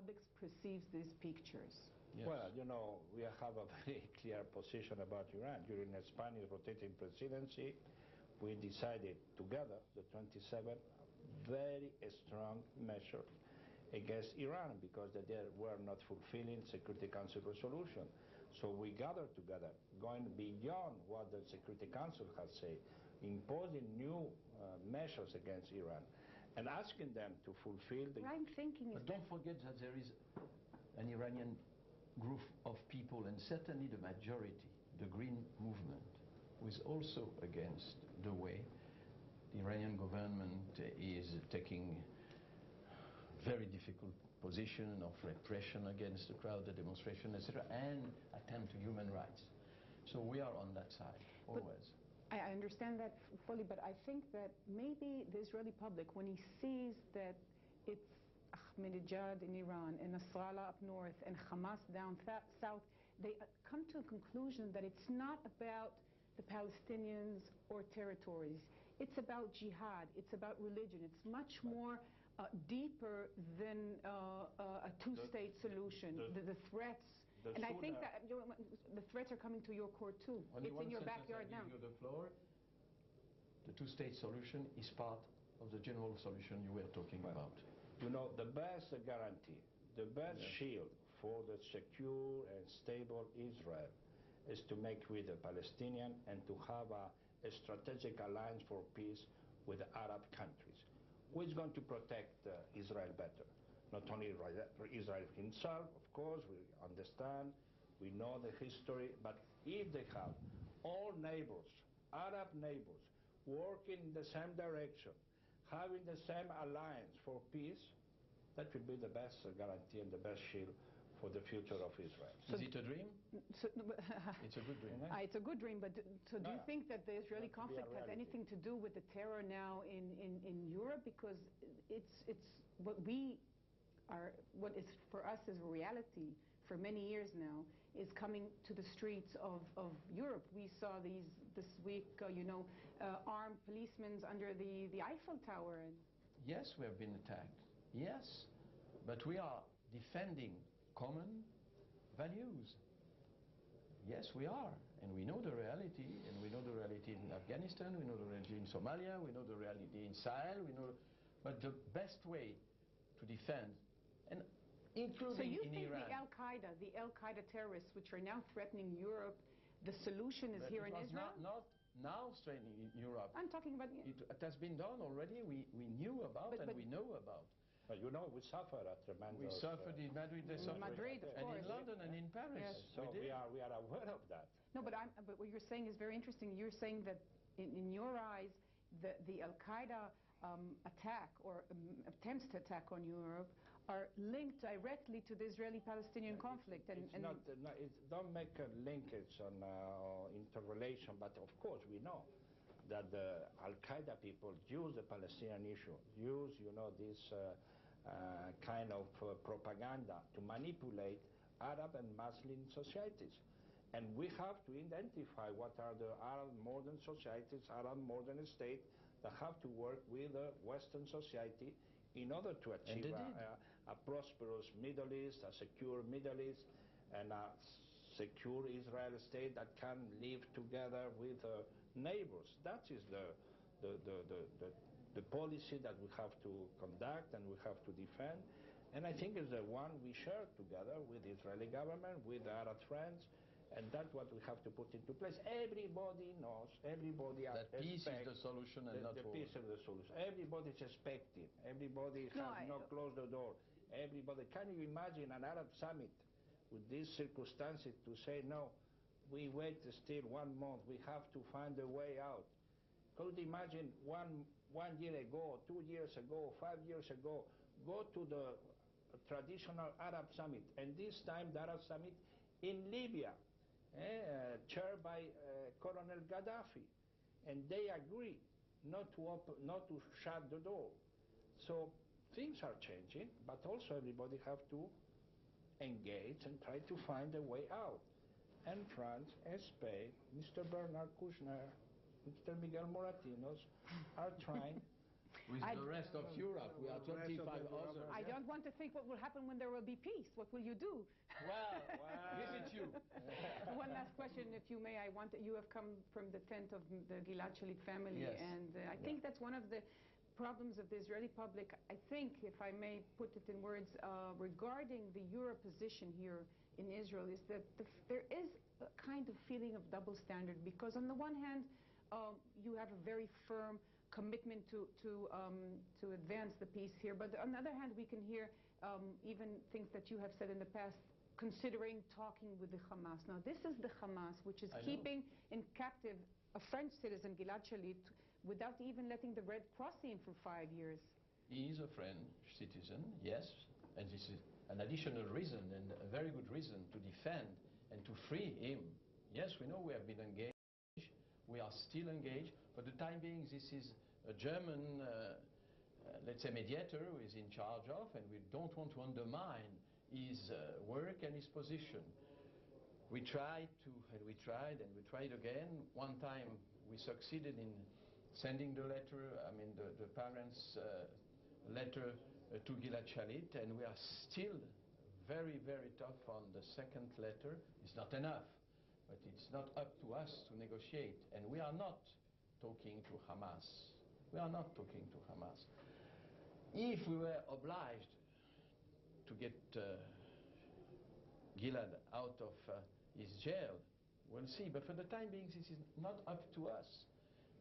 public perceives these pictures? Yes. Well, you know, we have a very clear position about Iran. During the Spanish rotating presidency, we decided together, the 27, very strong measures against Iran because they were not fulfilling Security Council resolution. So we gathered together, going beyond what the Security Council has said, imposing new measures against Iran, and asking them to fulfill the... What I'm thinking is... But don't forget that there is an Iranian group of people, and certainly the majority, the Green Movement, who is also against the way the Iranian government is taking very difficult position of repression against the crowd, the demonstration, etc., and attempt to human rights. So we are on that side, always. But I understand that fully, but I think that maybe the Israeli public, when he sees that it's Ahmadinejad in Iran and Nasrallah up north and Hamas down south, they come to a conclusion that it's not about the Palestinians or territories. It's about jihad. It's about religion. It's much more deeper than a two-state solution. The threats, and I think that the threats are coming to your court too. It's in your backyard now. You the floor. The two-state solution is part of the general solution you were talking about. You know, the best guarantee, the best shield for the secure and stable Israel is to make with the Palestinian and to have a strategic alliance for peace with the Arab countries. Who is going to protect Israel better? Not only Israel himself, of course, we understand, we know the history, but if they have all neighbors, Arab neighbors, working in the same direction, having the same alliance for peace, that will be the best guarantee and the best shield for the future of Israel. So is it a dream? It's a good dream. It's a good dream, but do you think that the Israeli conflict has anything to do with the terror now in Europe? Because it's what is for us is a reality for many years now, is coming to the streets of Europe. We saw this week, armed policemen under the Eiffel Tower. Yes, we have been attacked. Yes, but we are defending common values. Yes, we are, and we know the reality, and we know the reality in Afghanistan, we know the reality in Somalia, we know the reality in Sahel, but the best way to defend, and including in Iran. So you think the Al-Qaeda terrorists, which are now threatening Europe, the solution is here in Israel? Not now threatening in Europe. I'm talking about... It has been done already, we knew about and we know about. You know, we suffered at tremendous... We suffered in Madrid, Madrid, of course. And in London and in Paris. Yes. So we are aware of that. No, but what you're saying is very interesting. You're saying that in your eyes, the Al-Qaeda attack or attempts to attack on Europe are linked directly to the Israeli-Palestinian conflict. Don't make a linkage on interrelation, but of course we know that the Al-Qaeda people use the Palestinian issue, use, this kind of propaganda to manipulate Arab and Muslim societies. And we have to identify what are the Arab modern societies, Arab modern states that have to work with the Western society in order to achieve a prosperous Middle East, a secure Middle East, and a secure Israel state that can live together with neighbors. That is the policy that we have to conduct and we have to defend. And I think it's the one we share together with the Israeli government, with the Arab friends, and that's what we have to put into place. Everybody knows, everybody that peace is the solution and not war. The peace is the solution. Everybody is expecting. Everybody has not closed the door. Everybody. Can you imagine an Arab summit with these circumstances to say, no, we wait still 1 month, we have to find a way out? Could you imagine one year ago, 2 years ago, 5 years ago, go to the traditional Arab summit, and this time the Arab summit in Libya, chaired by Colonel Gaddafi, and they agree not to shut the door. So things are changing, but also everybody have to engage and try to find a way out. And France and Spain, Mr. Bernard Kouchner, Mr. Miguel Moratinos are trying with the rest of Europe. We are 25 others. I don't want to think what will happen when there will be peace. What will you do? Well, visit you. One last question, if you may. You have come from the tent of the Gilad Shalit family, yes. and I think that's one of the problems of the Israeli public. I think, if I may put it in words, regarding the Euro position here in Israel, is that there is a kind of feeling of double standard, because on the one hand, you have a very firm commitment to advance the peace here, but on the other hand, we can hear even things that you have said in the past, considering talking with the Hamas. Now, this is the Hamas, which is keeping in captive a French citizen, Gilad Shalit, without even letting the Red Cross in for 5 years. He is a French citizen, yes, and this is an additional reason, and a very good reason, to defend and to free him. Yes, we know we have been engaged, we are still engaged, but the time being, this is a German, let's say, mediator who is in charge of, and we don't want to undermine his work and his position. We tried and we tried again. One time we succeeded in sending the letter, the parents' letter to Gilad Shalit, and we are still very, very tough on the second letter. It's not enough, but it's not up to us to negotiate, and we are not talking to Hamas. We are not talking to Hamas. If we were obliged to get Gilad out of his jail, we'll see. But for the time being, this is not up to us.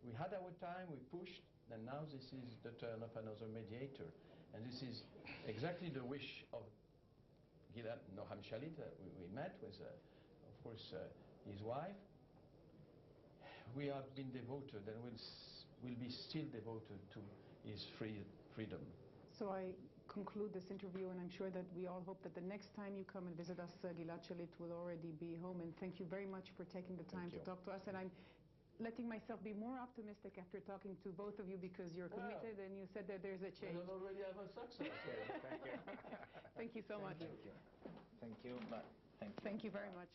We had our time, we pushed, and now this is the turn of another mediator. And this is exactly the wish of Gilad Noam Shalit. We met with, of course, his wife. We have been devoted and will be still devoted to his freedom. So I conclude this interview, and I'm sure that we all hope that the next time you come and visit us, Gilad Shalit will already be home. And thank you very much for taking the time to talk to us. And I'm letting myself be more optimistic after talking to both of you, because you're committed and you said that there's a change. We already have a success. Thank you. Thank you so much. Thank you. Thank you. Bye. Thank you. Thank you very much.